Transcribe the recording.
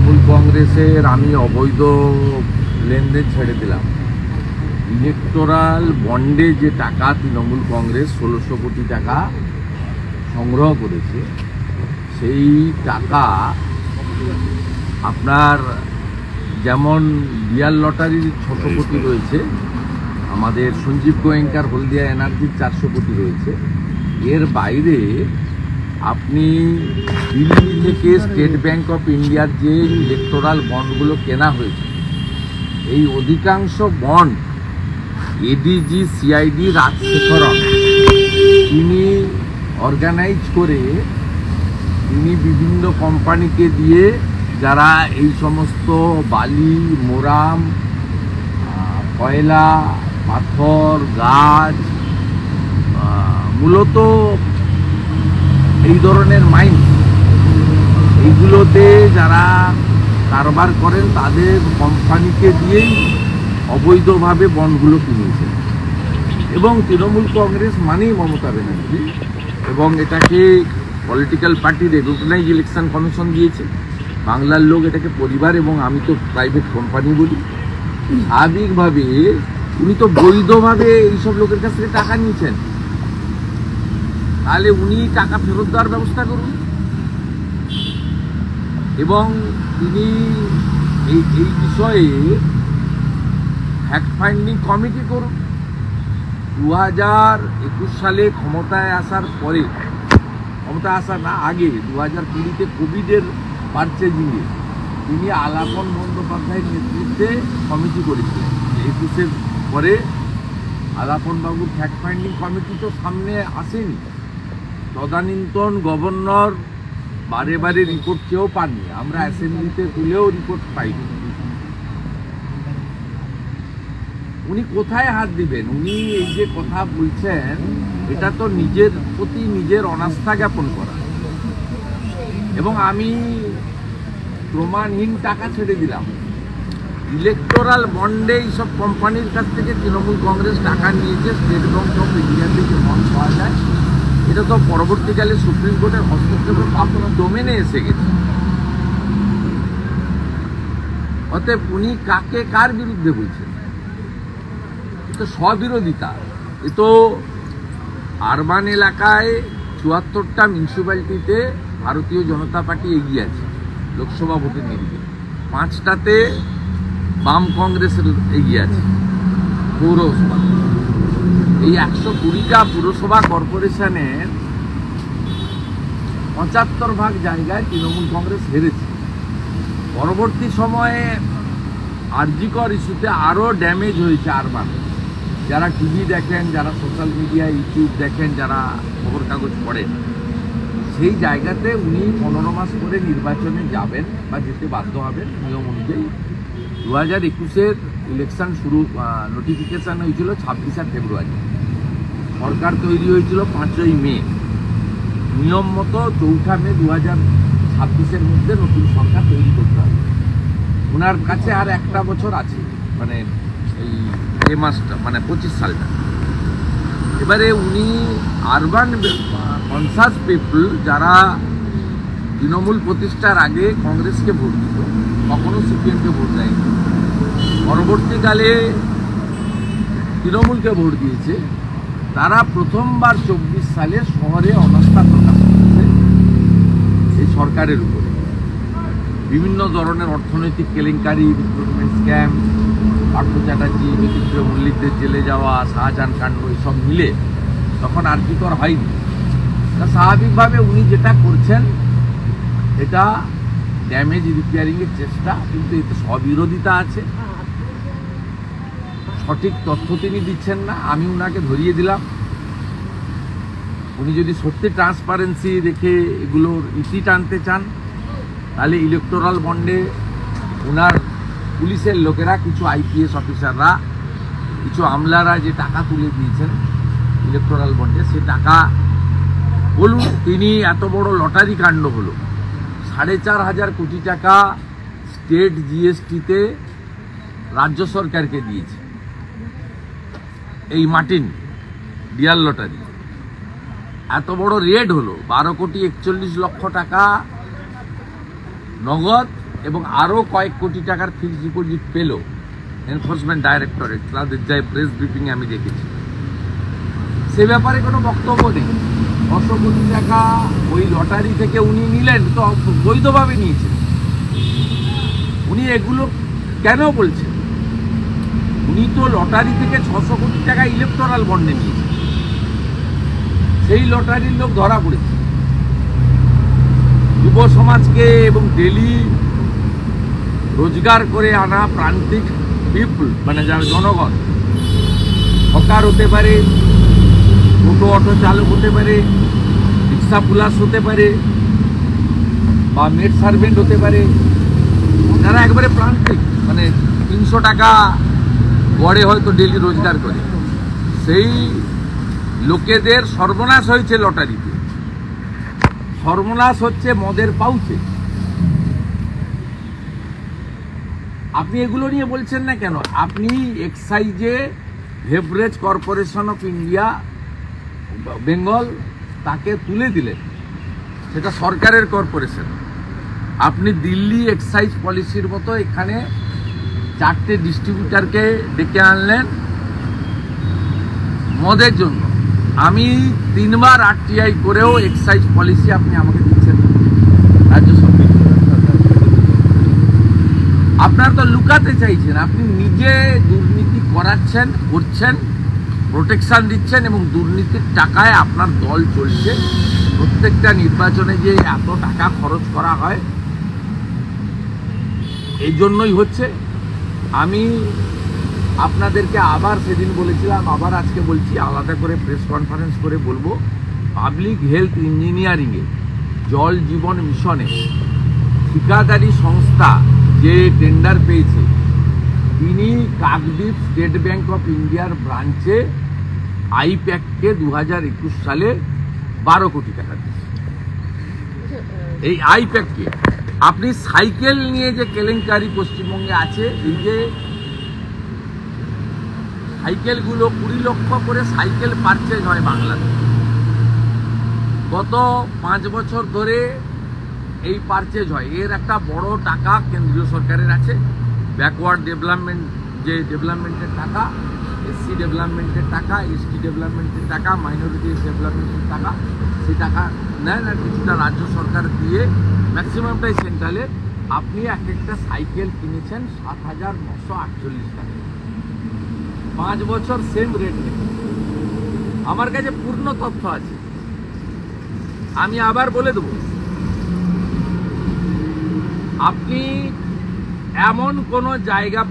তৃণমূল কংগ্রেসের আমি অবৈধ লেনদেন ছেড়ে দিলাম। ইলেকটোরাল বন্ডে যে টাকা তৃণমূল কংগ্রেস 1600 কোটি টাকা সংগ্রহ করেছে, সেই টাকা আপনার যেমন ডিয়ার লটারির 600 কোটি রয়েছে, আমাদের সঞ্জীব গোয়েঙ্কার হলদিয়া এনার্জির 400 কোটি রয়েছে। এর বাইরে আপনি দিল্লি থেকে স্টেট ব্যাংক অফ ইন্ডিয়ার যে ইলেকটোরাল বন্ডগুলো কেনা হয়েছে, এই অধিকাংশ বন্ড এডিজি সিআইডি রাজশেখরন তিনি অর্গানাইজ করে তিনি বিভিন্ন কোম্পানিকে দিয়ে, যারা এই সমস্ত বালি, মোরাম, কয়লা, পাথর, গাছ, মূলত এই ধরনের মাইন, এইগুলোতে যারা কারবার করেন তাদের কোম্পানিকে দিয়েই অবৈধভাবে বন্ডগুলো কিনেছে। এবং তৃণমূল কংগ্রেস মানেই মমতা ব্যানার্জি, এবং এটাকে political party recognise election commission দিয়েছে। বাংলার লোক এটাকে পরিবার, এবং আমি তো প্রাইভেট কোম্পানি বলি। স্বাভাবিকভাবে উনি তো বৈধভাবে এইসব লোকের কাছ থেকে টাকা নিয়েছেন, তাহলে উনি টাকা ফেরত দেওয়ার ব্যবস্থা করুন, এবং তিনি এই বিষয়ে ফ্যাক্ট ফাইন্ডিং কমিটি করুন। 2021 সালে ক্ষমতায় আসার পরে, ক্ষমতায় আসার না আগে 2020-তে কোভিডের পারচেজিংয়ে তিনি আলাপন বন্দ্যোপাধ্যায়ের নেতৃত্বে কমিটি করেছিলেন। 21-এর পরে আলাপন বাবুর ফ্যাক্ট ফাইন্ডিং কমিটি তো সামনে আসেনি। তদানীন্তন গভর্নর বারে বারে রিপোর্ট কেউ পাননি, আমরা অ্যাসেম্বলিতে তুলেও রিপোর্ট পাইনি। উনি কোথায় হাত দিবেন? উনি এই যে কথা বলছেন, এটা তো নিজের প্রতি নিজের অনাস্থা জ্ঞাপন করা। এবং আমি প্রমাণহীন টাকা ছেড়ে দিলাম। ইলেকটোরাল বন্ডে এইসব কোম্পানির কাছ থেকে তৃণমূল কংগ্রেস টাকা নিয়েছে, স্টেট ব্যাংক অফ ইন্ডিয়া থেকে বন্ড পাওয়া যায়। এটা তো পরবর্তীকালে সুপ্রিম কোর্টের হস্তক্ষেপে পাবলিক ডোমেনে এসে গেছে। অতএব উনি কাকে কার বিরুদ্ধে বলছেন? তো স্ববিরোধিতা। এ তো আরবান এলাকায় ৭৪টা মিউনিসিপ্যালিটিতে ভারতীয় জনতা পার্টি এগিয়ে আছে লোকসভা ভোটের নিরিখে, 5টাতে বাম কংগ্রেসের এগিয়ে আছে পৌরসভা। এই 120টা পুরসভা কর্পোরেশনের 75% জায়গায় তৃণমূল কংগ্রেস হেরেছে। পরবর্তী সময়ে আরজিকর ইস্যুতে আরও ড্যামেজ হয়েছে আরবান। যারা টিভি দেখেন, যারা সোশ্যাল মিডিয়া, ইউটিউব দেখেন, যারা খবর কাগজ পড়েন, সেই জায়গাতে উনি 15 মাস করে নির্বাচনে যাবেন বা যেতে বাধ্য হবেন নিয়ম অনুযায়ী। 2021-এর ইলেকশন শুরু, নোটিফিকেশান হয়েছিল 26শে ফেব্রুয়ারি, সরকার তৈরি হয়েছিল 5ই মে। নিয়ম মতো 4 মে 2026-এর মধ্যে নতুন সরকার তৈরি করতে হবে। ওনার কাছে আর একটা বছর আছে, মানে এই মাসটা, মানে 25 সালটা। এবারে উনি আরবান কনসাস পিপল, যারা তৃণমূল প্রতিষ্ঠার আগে কংগ্রেসকে ভোট দিত, কখনো সিপিএমকে ভোট দেয়নি, পরবর্তীকালে তৃণমূলকে ভোট দিয়েছে, তারা প্রথমবার 24 সালে শহরে অনাস্থা প্রকাশ করেছে এই সরকারের উপরে। বিভিন্ন ধরনের অর্থনৈতিক কেলেঙ্কারি, রিক্রুটমেন্ট স্ক্যাম, পার্থ চ্যাটার্জি, বিচিত্র মল্লিকদের জেলে যাওয়া, শাহজাহান কাণ্ড, এসব মিলে তখন আরজিকর হয়নি। তা স্বাভাবিকভাবে উনি যেটা করছেন এটা ড্যামেজ রিপেয়ারিংয়ের চেষ্টা, কিন্তু এতে স্ববিরোধিতা আছে। সঠিক তথ্য তিনি দিচ্ছেন না, আমি উনাকে ধরিয়ে দিলাম। উনি যদি সত্যি ট্রান্সপারেন্সি রেখে এগুলোর ইতি টানতে চান, তাহলে ইলেকটোরাল বন্ডে উনার পুলিশের লোকেরা, কিছু আইপিএস অফিসাররা, কিছু আমলারা যে টাকা তুলে দিয়েছেন ইলেকটোরাল বন্ডে, সে টাকা বলুন। তিনি এত বড় লটারি কাণ্ড হলো, 4,500 কোটি টাকা স্টেট জিএসটিতে রাজ্য সরকারকে দিয়েছে এই মার্টিন ডিয়ার লটারি। এত বড় রেড হলো, 12 কোটি 41 লক্ষ টাকা নগদ এবং আরও কয়েক কোটি টাকার ফিক্সড ডিপোজিট পেল এনফোর্সমেন্ট ডাইরেক্টরেট, তাদের যাই প্রেস ব্রিফিংয়ে আমি দেখেছি। সে ব্যাপারে কোনো বক্তব্য নেই। 600 কোটি টাকা ওই লটারি থেকে উনি নিলেন, তো বৈধভাবে নিয়েছেন। উনি এগুলো কেন বলছেন? উনি তো লটারি থেকে 600 কোটি টাকা ইলেকটোরাল বন্ডে নিয়েছেন। সেই লটারির লোক ধরা পড়েছে। যুব সমাজকে এবং ডেলি রোজগার করে আনা প্রান্তিক পিপল, মানে যারা জনগণ, হকার হতে পারে, টোটো অটো চালক হতে পারে, রিক্সা পুলাস হতে পারে, বা মেড সার্ভেন্ট হতে পারে, যারা একবারে প্রান্তিক, মানে 300 টাকা গড়ে হয়তো ডেলি রোজগার করে, সেই লোকেদের সর্বনাশ হয়েছে লটারিতে। সর্বনাশ হচ্ছে মদের পাউচে। আপনি এগুলো নিয়ে বলছেন না কেন? আপনি এক্সাইজে beverage corporation of India Bengal তাকে তুলে দিলেন, সেটা সরকারের কর্পোরেশন। আপনি দিল্লি এক্সাইজ পলিসির মতো এখানে 4টে ডিস্ট্রিবিউটারকে ডেকে আনলেন মদের জন্য। আমি 3বার RTI করেও এক্সাইজ পলিসি আপনি আমাকে দিচ্ছেন রাজ্য সরকার। আপনারা তো লুকাতে চাইছেন। আপনি নিজে দুর্নীতি করছেন, প্রোটেকশন দিচ্ছেন, এবং দুর্নীতির টাকায় আপনার দল চলছে। প্রত্যেকটা নির্বাচনে যে এত টাকা খরচ করা হয়, এই জন্যই হচ্ছে। আমি আপনাদেরকে আবার সেদিন বলেছিলাম, আবার আজকে বলছি, আলাদা করে প্রেস কনফারেন্স করে বলবো, পাবলিক হেলথ ইঞ্জিনিয়ারিংয়ে, জল জীবন মিশনে ঠিকাদারি সংস্থা যে টেন্ডার পেয়েছে, তিনি কাকদ্বীপ স্টেট ব্যাংক অফ ইন্ডিয়ার ব্রাঞ্চে আইপ্যাককে 2021 সালে 12 কোটি টাকা দিয়েছে। এই আইপ্যাককে আপনি সাইকেল নিয়ে যে কেলেঙ্কারি পশ্চিমবঙ্গে আছে, এই যে সাইকেলগুলো 20 লক্ষ করে সাইকেল পারচেজ হয় বাংলাতে, গত 5 বছর ধরে এই পারচেজ হয়। এর একটা বড় টাকা কেন্দ্রীয় সরকারের আছে। ব্যাকওয়ার্ড ডেভেলপমেন্ট, যে ডেভেলপমেন্টের টাকা, SC ডেভেলপমেন্টের টাকা, ST ডেভেলপমেন্টের টাকা, মাইনরিটি ডেভেলপমেন্টের টাকা, সেই টাকা নেন আর কিছুটা রাজ্য সরকার দিয়ে, ম্যাক্সিমামটাই সেন্ট্রালের। আপনি একটা সাইকেল কিনেছেন 7,948 টাকা, 5 বছর সেম রেট নেই। আমার কাছে পূর্ণ তথ্য আছে, আমি আবার বলে দেব। আপনি এমন কোনো জায়গা